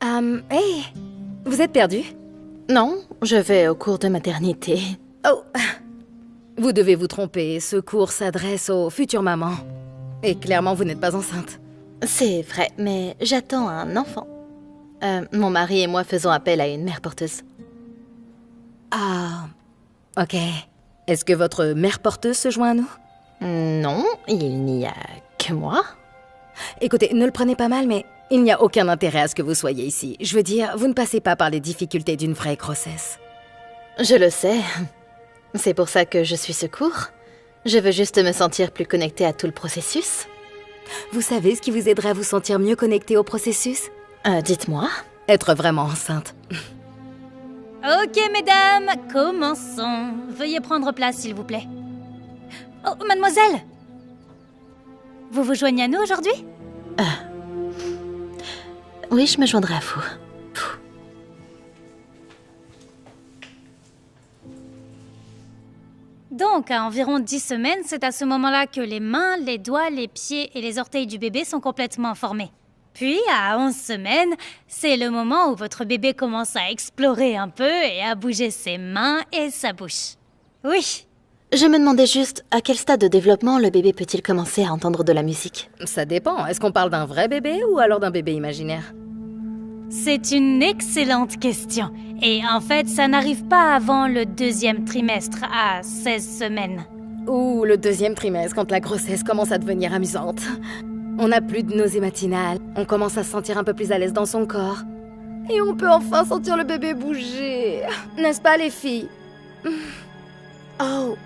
Hey, vous êtes perdu? Non, je vais au cours de maternité. Oh, vous devez vous tromper. Ce cours s'adresse aux futures mamans. Et clairement, vous n'êtes pas enceinte. C'est vrai, mais j'attends un enfant. Mon mari et moi faisons appel à une mère porteuse. Ah, ok. Est-ce que votre mère porteuse se joint à nous? Non, il n'y a que moi. Écoutez, ne le prenez pas mal, mais il n'y a aucun intérêt à ce que vous soyez ici. Je veux dire, vous ne passez pas par les difficultés d'une vraie grossesse. Je le sais. C'est pour ça que je suis secours. Je veux juste me sentir plus connectée à tout le processus. Vous savez ce qui vous aiderait à vous sentir mieux connecté au processus? Dites-moi. Être vraiment enceinte. Ok, mesdames, commençons. Veuillez prendre place, s'il vous plaît. Oh, mademoiselle! Vous vous joignez à nous aujourd'hui? Oui, je me joindrai à vous. Donc, à environ 10 semaines, c'est à ce moment-là que les mains, les doigts, les pieds et les orteils du bébé sont complètement formés. Puis, à 11 semaines, c'est le moment où votre bébé commence à explorer un peu et à bouger ses mains et sa bouche. Oui. Je me demandais juste à quel stade de développement le bébé peut-il commencer à entendre de la musique. Ça dépend. Est-ce qu'on parle d'un vrai bébé ou alors d'un bébé imaginaire? C'est une excellente question. Et en fait, ça n'arrive pas avant le 2e trimestre, à 16 semaines. Ou le 2e trimestre, quand la grossesse commence à devenir amusante. On n'a plus de nausées matinales, on commence à se sentir un peu plus à l'aise dans son corps. Et on peut enfin sentir le bébé bouger. N'est-ce pas, les filles? Oh,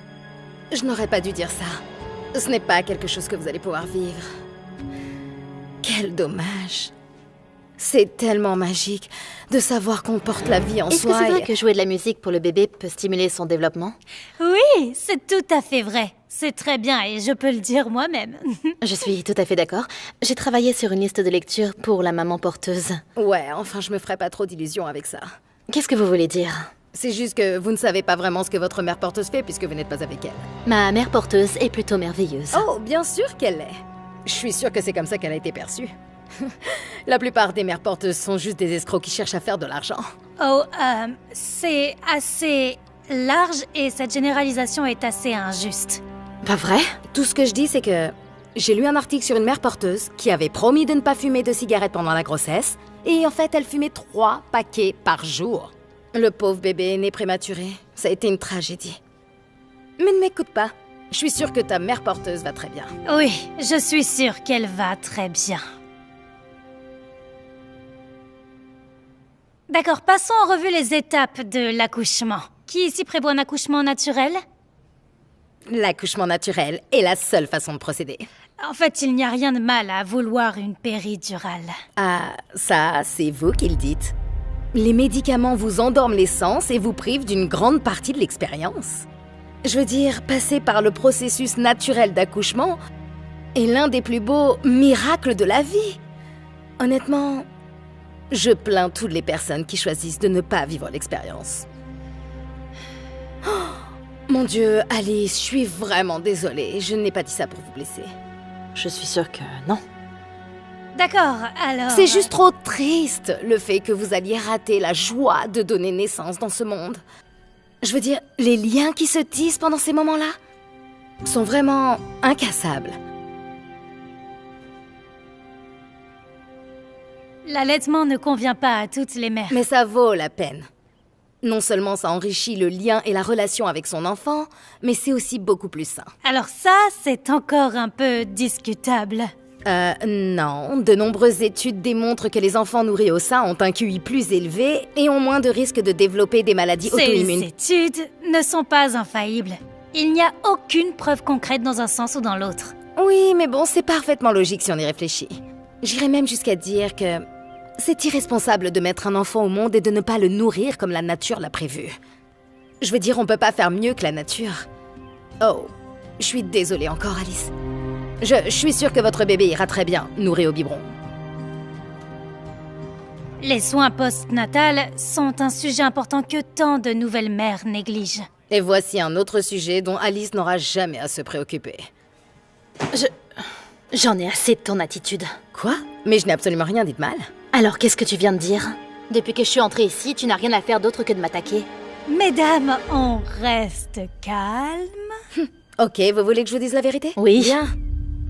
je n'aurais pas dû dire ça. Ce n'est pas quelque chose que vous allez pouvoir vivre. Quel dommage. C'est tellement magique de savoir qu'on porte la vie en Est-ce soi. que c'est vrai que jouer de la musique pour le bébé peut stimuler son développement? Oui, c'est tout à fait vrai. C'est très bien et je peux le dire moi-même. Je suis tout à fait d'accord. J'ai travaillé sur une liste de lecture pour la maman porteuse. Ouais, enfin, je me ferai pas trop d'illusions avec ça. Qu'est-ce que vous voulez dire? C'est juste que vous ne savez pas vraiment ce que votre mère porteuse fait puisque vous n'êtes pas avec elle. Ma mère porteuse est plutôt merveilleuse. Oh, bien sûr qu'elle l'est. Je suis sûre que c'est comme ça qu'elle a été perçue. La plupart des mères porteuses sont juste des escrocs qui cherchent à faire de l'argent. Oh, c'est assez large et cette généralisation est assez injuste. Pas vrai? Tout ce que je dis, c'est que j'ai lu un article sur une mère porteuse qui avait promis de ne pas fumer de cigarettes pendant la grossesse, et en fait, elle fumait 3 paquets par jour. Le pauvre bébé est né prématuré. Ça a été une tragédie. Mais ne m'écoute pas. Je suis sûre que ta mère porteuse va très bien. Oui, je suis sûre qu'elle va très bien. D'accord, passons en revue les étapes de l'accouchement. Qui ici prévoit un accouchement naturel? L'accouchement naturel est la seule façon de procéder. En fait, il n'y a rien de mal à vouloir une péridurale. Ah, ça, c'est vous qui le dites. Les médicaments vous endorment les sens et vous privent d'une grande partie de l'expérience. Je veux dire, passer par le processus naturel d'accouchement est l'un des plus beaux miracles de la vie. Honnêtement, je plains toutes les personnes qui choisissent de ne pas vivre l'expérience. Oh, mon Dieu, Alice, je suis vraiment désolée. Je n'ai pas dit ça pour vous blesser. Je suis sûre que non. D'accord, alors... C'est juste trop triste, le fait que vous alliez rater la joie de donner naissance dans ce monde. Je veux dire, les liens qui se tissent pendant ces moments-là sont vraiment incassables. L'allaitement ne convient pas à toutes les mères. Mais ça vaut la peine. Non seulement ça enrichit le lien et la relation avec son enfant, mais c'est aussi beaucoup plus sain. Alors ça, c'est encore un peu discutable. Non. De nombreuses études démontrent que les enfants nourris au sein ont un QI plus élevé et ont moins de risques de développer des maladies auto-immunes. Ces études ne sont pas infaillibles. Il n'y a aucune preuve concrète dans un sens ou dans l'autre. Oui, mais bon, c'est parfaitement logique si on y réfléchit. J'irais même jusqu'à dire que c'est irresponsable de mettre un enfant au monde et de ne pas le nourrir comme la nature l'a prévu. Je veux dire, on peut pas faire mieux que la nature. Oh, je suis désolée encore, Alice. Je suis sûre que votre bébé ira très bien, nourri au biberon. Les soins post-natals sont un sujet important que tant de nouvelles mères négligent. Et voici un autre sujet dont Alice n'aura jamais à se préoccuper. J'en ai assez de ton attitude. Quoi? Mais je n'ai absolument rien dit de mal. Alors, qu'est-ce que tu viens de dire? Depuis que je suis entrée ici, tu n'as rien à faire d'autre que de m'attaquer. Mesdames, on reste calme. Ok, vous voulez que je vous dise la vérité? Oui. Bien.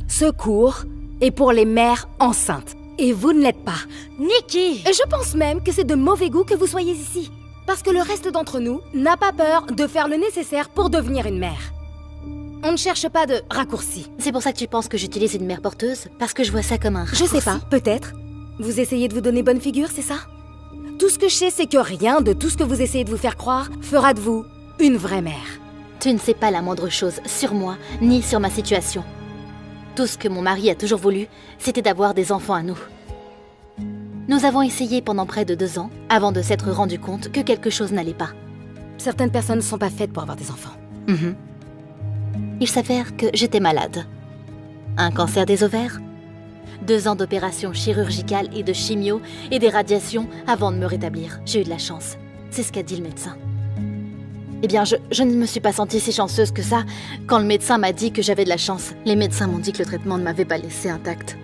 Ce cours est pour les mères enceintes. Et vous ne l'êtes pas. Nikki! Et je pense même que c'est de mauvais goût que vous soyez ici. Parce que le reste d'entre nous n'a pas peur de faire le nécessaire pour devenir une mère. On ne cherche pas de raccourcis. C'est pour ça que tu penses que j'utilise une mère porteuse? Parce que je vois ça comme un Je sais pas, peut-être. Vous essayez de vous donner bonne figure, c'est ça? Tout ce que je sais, c'est que rien de tout ce que vous essayez de vous faire croire fera de vous une vraie mère. Tu ne sais pas la moindre chose sur moi, ni sur ma situation. Tout ce que mon mari a toujours voulu, c'était d'avoir des enfants à nous. Nous avons essayé pendant près de 2 ans, avant de s'être rendu compte que quelque chose n'allait pas. Certaines personnes ne sont pas faites pour avoir des enfants. Il s'avère que j'étais malade. Un cancer des ovaires, 2 ans d'opérations chirurgicales et de chimio et des radiations avant de me rétablir. J'ai eu de la chance. C'est ce qu'a dit le médecin. Eh bien, je ne me suis pas sentie si chanceuse que ça quand le médecin m'a dit que j'avais de la chance. Les médecins m'ont dit que le traitement ne m'avait pas laissé intacte.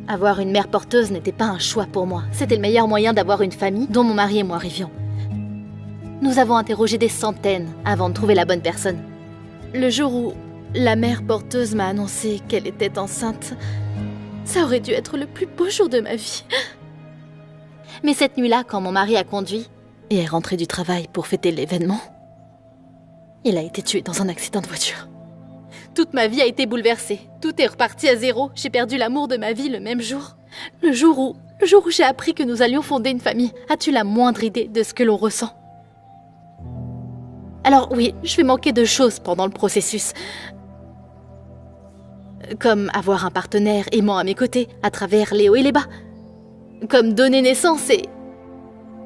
Avoir une mère porteuse n'était pas un choix pour moi. C'était le meilleur moyen d'avoir une famille dont mon mari et moi rêvions. Nous avons interrogé des centaines avant de trouver la bonne personne. Le jour où la mère porteuse m'a annoncé qu'elle était enceinte, ça aurait dû être le plus beau jour de ma vie. Mais cette nuit-là, quand mon mari a conduit et est rentré du travail pour fêter l'événement, il a été tué dans un accident de voiture. Toute ma vie a été bouleversée. Tout est reparti à zéro. J'ai perdu l'amour de ma vie le même jour. Le jour où j'ai appris que nous allions fonder une famille. As-tu la moindre idée de ce que l'on ressent? Alors oui, je vais manquer de choses pendant le processus. Comme avoir un partenaire aimant à mes côtés, à travers les hauts et les bas. Comme donner naissance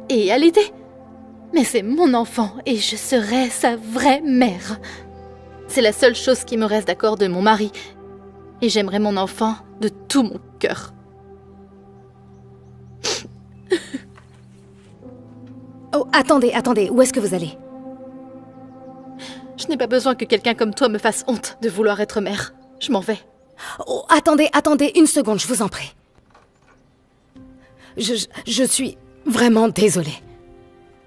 et allaiter. Mais c'est mon enfant et je serai sa vraie mère. C'est la seule chose qui me reste d'accord de mon mari. Et j'aimerais mon enfant de tout mon cœur. Oh, attendez, où est-ce que vous allez? Je n'ai pas besoin que quelqu'un comme toi me fasse honte de vouloir être mère. Je m'en vais. Oh, attendez, une seconde, je vous en prie. Je suis vraiment désolée.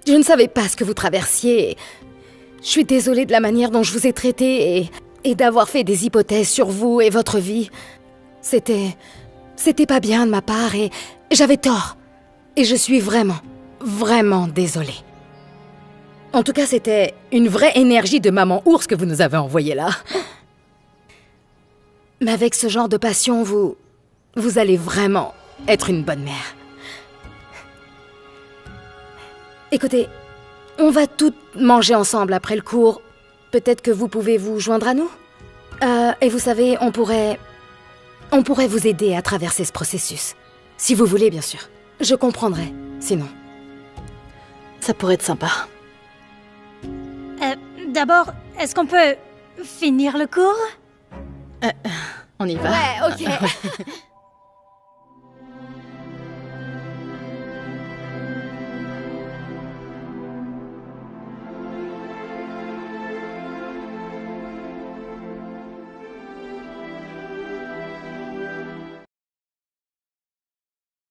Je ne savais pas ce que vous traversiez. Et je suis désolée de la manière dont je vous ai traité et d'avoir fait des hypothèses sur vous et votre vie. C'était pas bien de ma part et j'avais tort. Et je suis vraiment désolée. En tout cas, c'était une vraie énergie de maman ours que vous nous avez envoyée là. Mais avec ce genre de passion, vous allez vraiment être une bonne mère. Écoutez, on va toutes manger ensemble après le cours. Peut-être que vous pouvez vous joindre à nous? Et vous savez, on pourrait vous aider à traverser ce processus. Si vous voulez, bien sûr. Je comprendrai, sinon. Ça pourrait être sympa. D'abord, est-ce qu'on peut finir le cours? On y va. Ouais, ok.